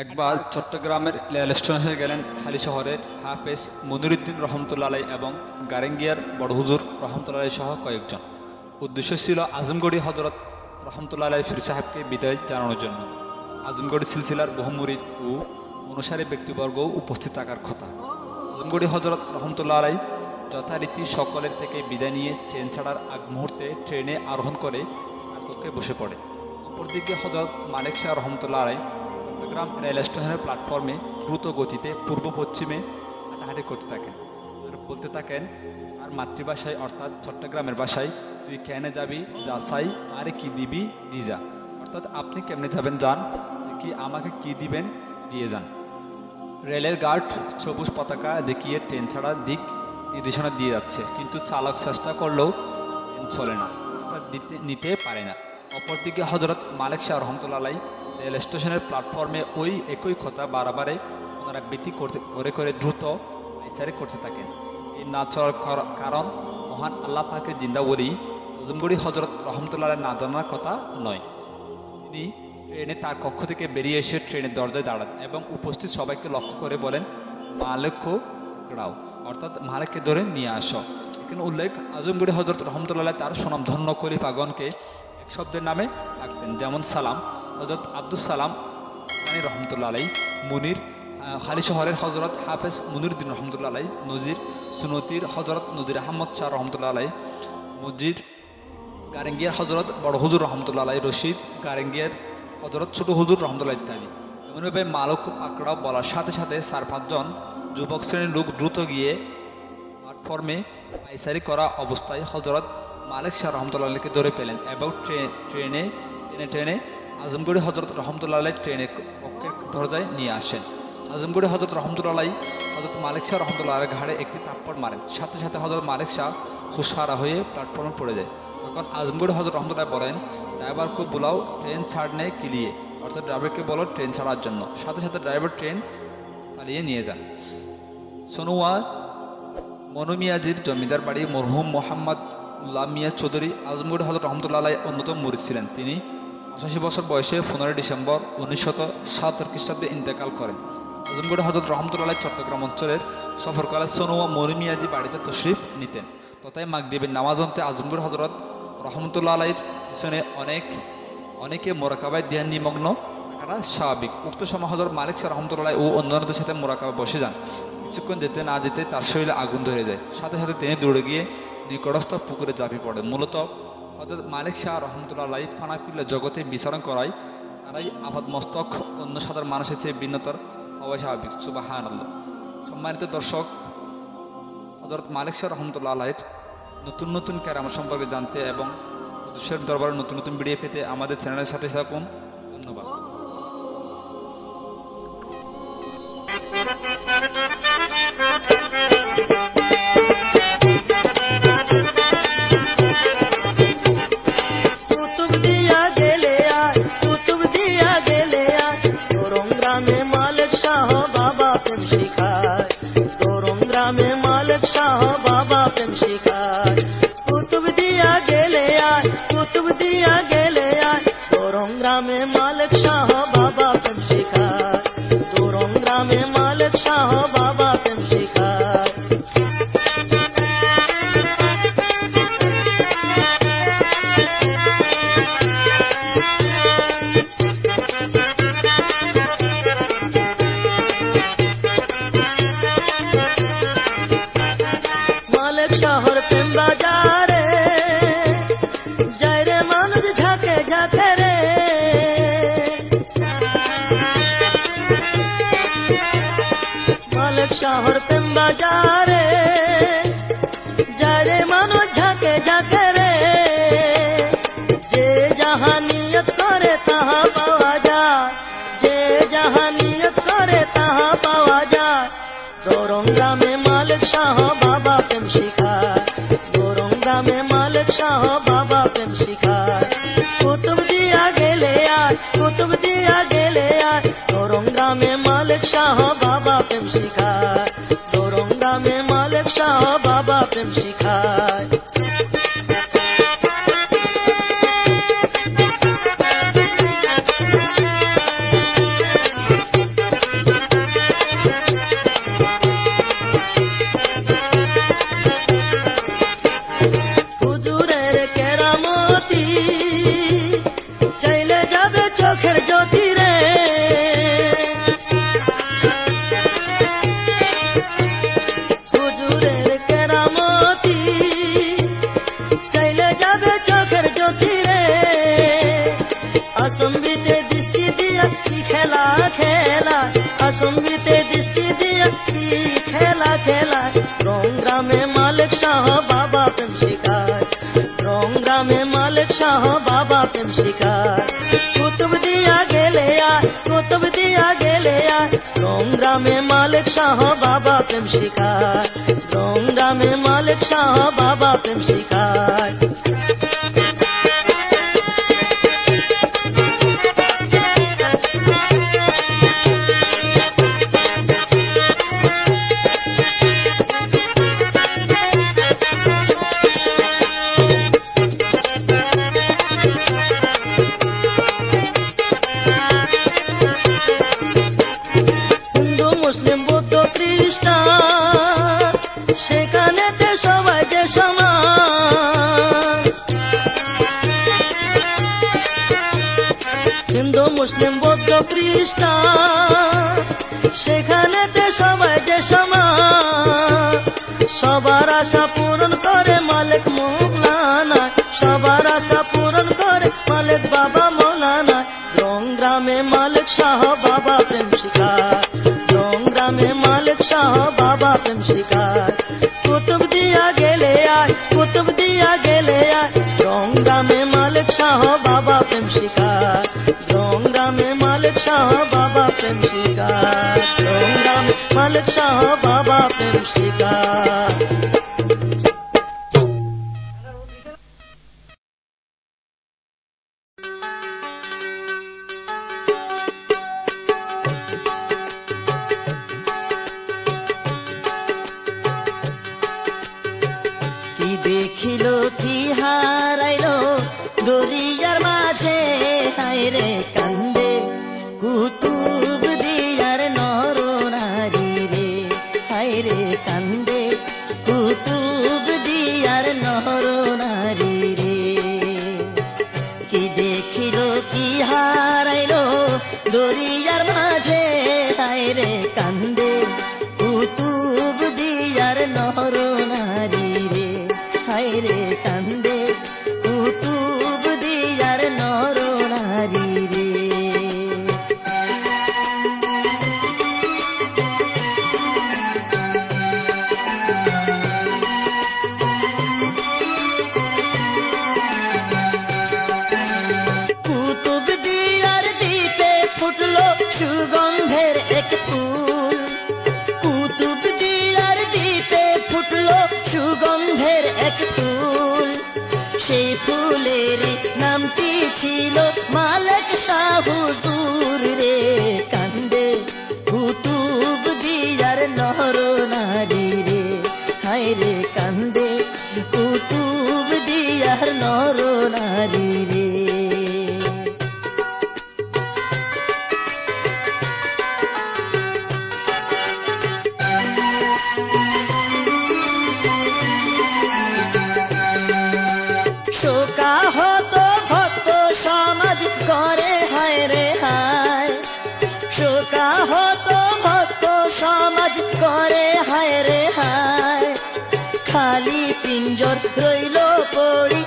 একবার চট্টগ্রামের রেল স্টেশনে গেলেন হালি শহরের হাফেজ মনিরুদ্দিন রহমতুল্লাহ আলাই এবং গারেঙ্গিয়ার বড় হুজুর রহমতুল্লাহ আলাই সহ কয়েকজন। উদ্দেশ্য ছিল আজমগড়ি হজরত রহমতুল্লাহ আলাই ফির সাহেবকে বিদায় জানানোর জন্য। আজমগড়ি সিলসিলার বহু মুরিদ ও অনুসারী ব্যক্তিবর্গও উপস্থিত থাকার কথা। আজমগড়ি হজরত রহমতুল্লাহ আলাই যথারীতি সকলের থেকে বিদায় নিয়ে ট্রেন ছাড়ার আগ মুহূর্তে ট্রেনে আরোহণ করে কক্ষে বসে পড়ে। অপরদিকে হজরত মালিক শাহ রহমতুল্লাহ আলাই চট্টগ্রাম রেল স্টেশনের প্ল্যাটফর্মে দ্রুত গতিতে পূর্ব পশ্চিমে হাঁটাহাঁটি করতে থাকেন আর বলতে থাকেন আর মাতৃভাষায় অর্থাৎ চট্টগ্রামের ভাষায়, তুই কেনে যাবি যা চাই, আরে কি দিবি দি যা। অর্থাৎ আপনি কেমনে যাবেন যান, কি আমাকে কি দিবেন দিয়ে যান। রেলের গার্ড সবুজ পতাকা দেখিয়ে ট্রেন ছাড়ার দিক নির্দেশনা দিয়ে যাচ্ছে, কিন্তু চালক চেষ্টা করলেও ট্রেন চলে না, নিতে পারে না। অপরদিকে হজরত মালিক শাহ রহমতুল্লাহ আলাই রেল স্টেশনের প্ল্যাটফর্মে ওই একই কথা বারবারে পুনরাবৃত্তি করে করে দ্রুত পায়চারি করতে থাকেন। এই না চলার কারণ মহান আল্লাহ পাকের জিন্দাবলী আজমগড়ি হজরত রহমতুল্লাহ আলাই না জানার কথা নয়। তিনি ট্রেনে তার কক্ষ থেকে বেরিয়ে এসে ট্রেনের দরজায় দাঁড়ান এবং উপস্থিত সবাইকে লক্ষ্য করে বলেন, মালিকও রাও, অর্থাৎ মালিককে ধরে নিয়ে আসো। এখানে উল্লেখ, আজমগড়ি হজরত রহমতুল্লাহ আলাই তার সুনামধন্য খলিফাগণকে এক শব্দের নামে ডাকতেন, যেমন সালাম হজরত আব্দুল সালাম কানি রহমতুল্লাহ আলাই, মুনির হালি শহরের হজরত হাফেজ মনিরুদ্দিন রহমতুল্লাহ আলাই, নজির সুনতির হজরত নজির আহমদ শাহ রহমতুল্লাহ আলাই, মুজির গারেঙ্গিয়ার হজরত বড় হুজুর রহমতুল্লাহ আলাই, রশিদ গারেঙ্গিয়ার হজরত ছোট হুজুর রহমতুল্লাহ ইত্যাদি। এমনভাবে মালক পাকড়াও বলার সাথে সাথে 4-5 জন যুবক শ্রেণীর লোক দ্রুত গিয়ে প্ল্যাটফর্মে পায়চারি করা অবস্থায় হজরত মালিক শাহ রহমতুল্লাহ আলাইকে ধরে পেলেন এবং ট্রেনে আজমগড়ি হজরত রহমতুল্লাহ আলাই ট্রেনের কক্ষের দরজায় নিয়ে আসেন। আজমগড়ি হজরত রহমতুল্লাহ আলাই হজরত মালিক শাহ রহমতুল্লাহ আলাইয়ের ঘাড়ে একটি থাপ্পড় মারেন, সাথে সাথে হজরত মালিক শাহ হুশহারা হয়ে প্ল্যাটফর্মে পড়ে যায়। তখন আজমগড়ি হজরত রহমতুল্লাহ বলেন, ড্রাইভারকে বুলাও ট্রেন ছাড়নে কে লিয়ে, অর্থাৎ ড্রাইভারকে বলো ট্রেন ছাড়ার জন্য। সাথে সাথে ড্রাইভার ট্রেন চালিয়ে নিয়ে যান। সোনুয়া মনুমিয়াজির জমিদার বাড়ি মরহুম মোহাম্মদ উল্লাহ মিয়া চৌধুরী আজমগড়ি হজরত রহমতুল্লাহ আলাই অন্যতম মুরিদ ছিলেন। তিনি 85 বছর বয়সে 15 ডিসেম্বর 1977 খ্রিস্টাব্দে ইন্তেকাল করেন। আজমগড়ি হজরত রহমতুল্লাহ আলাই চট্টগ্রাম অঞ্চলের সফরকালে সোনুয়া মনুমিয়াজি বাড়িতে তশরিফ নিতেন। তথায় মাগরিবের নামাজ অন্তে আজমগড়ি হজরত রহমতুল্লাহ আলাইয়ের পিছনে অনেকে মোরাকাবায় ধ্যান নিমগ্ন থাকাটা স্বাভাবিক। উক্ত সময় হজরত মালিক শাহ রহমতুল্লাহ ও অন্যান্যদের সাথে মোরাকাবায় বসে যান। কিছুক্ষণ যেতে না যেতে তার শরীরে আগুন ধরে যায়। সাথে সাথে তিনি দৌড়ে গিয়ে নিকটস্থ পুকুরে ঝাঁপিয়ে পড়েন। মূলত হজরত মালিক শাহ রহমতুল্লাহ আলাই ফানাফিল্লা জগতে বিচরণ করায় তারাই আপাত মস্তক অন্য সাধারণ মানুষের চেয়ে ভিন্নতর হওয়া স্বাভাবিক। সুবহানাল্লাহ। সম্মানিত দর্শক, হজরত মালিক শাহ রহমতুল্লাহ আলাইয়ের নতুন নতুন কেরামত সম্পর্কে জানতে এবং হুজুরের দরবারে নতুন নতুন ভিডিও পেতে আমাদের চ্যানেলের সাথে থাকুন। ধন্যবাদ। শহর প্রেম বাজারে যারে মানুষ ঝাঁকে ঝাঁকে রে, যে যাহা নিয়ত করে তাহা পাওয়া যায়, যে যাহা নিয়ত করে তাহা পাওয়া যায়। দরং গ্রামে মালিক শাহ বাবা প্রেম শিখায়, দরং গ্রামে মালিক শাহ বাবা প্রেম শিখায়। কুতুব দিয়া গেলে আয়, কুতুব দিয়া গেলে আয়, দরং গ্রামে মালিক শাহ বাবা প্রেম শিখায়, দরং গ্রামে মালিক শাহ বাবা প্রেম শিখায়। খেলা খেলা আসম্বিতে দৃষ্টি দিয়া কি খেলা খেলা রং গ্রামে মালিক শাহ বাবা প্রেম শিকার রং গ্রামে মালিক শাহ বাবা প্রেম শিকার কুতুব দিয়া গেলে কুতুব দিয়া গেলে রং গ্রামে মালিক শাহ বাবা প্রেম শিকার রং গ্রামে মালিক শাহ বাবা প্রেম শিকার সেখানেতে সবাই যে সমান হিন্দু মুসলিম বৌদ্ধ খ্রিস্টান সেখানেতে সবাই যে সমান সবার আশা পূরণ করে মালিক মৌলানা সবার আশা পূরণ করে মালিক বাবা মৌলানা রং গ্রামে মালিক শাহ বাবা প্রেম শিকার রং গ্রামে মালিক শাহ বাবা প্রেম শিকার কুতুব দিয়া গেলে কুতুব দিয়া গেলে রং গ্রামে মালিক শাহ বাবা প্রেম শিকার রং গ্রামে মালিক শাহ বাবা প্রেম শিকার রং গ্রামে মালিক শাহ বাবা প্রেম শিকার দেখিল কি হারাইলো দরিয়ার মাঝে হায়রে কান্দে কুতুব দিয়ার নর নারী রে হায়রে কান্দে কুতুব দিয়ার নর নারী রে কি দেখিল কি হারাইলো দরিয়ার মাঝে হায়রে কান্দে কুতুব দিয়ার নর নারী রে হায়রে কান্দে কুতুব দিয়ার নর নারী রে কুতুব দিয়ার দ্বীপে ফুটলো সুগন্ধের এক ফুল কুতুব দিয়ার দ্বীপে ফুটলো সুগন্ধের এক ফুল সেই ফুলের নামটি ছিল মালিক শাহ হুজুর রে কান্দে কুতুব দিয়ার নর নারী রে হায়রে কান্দে কুতুব দিয়ার নর নারী রে করে হায় রে হায় শোকা হতো ভক্ত সমাজ করে হায় রে হায় খালি পিঞ্জর রইল পড়ি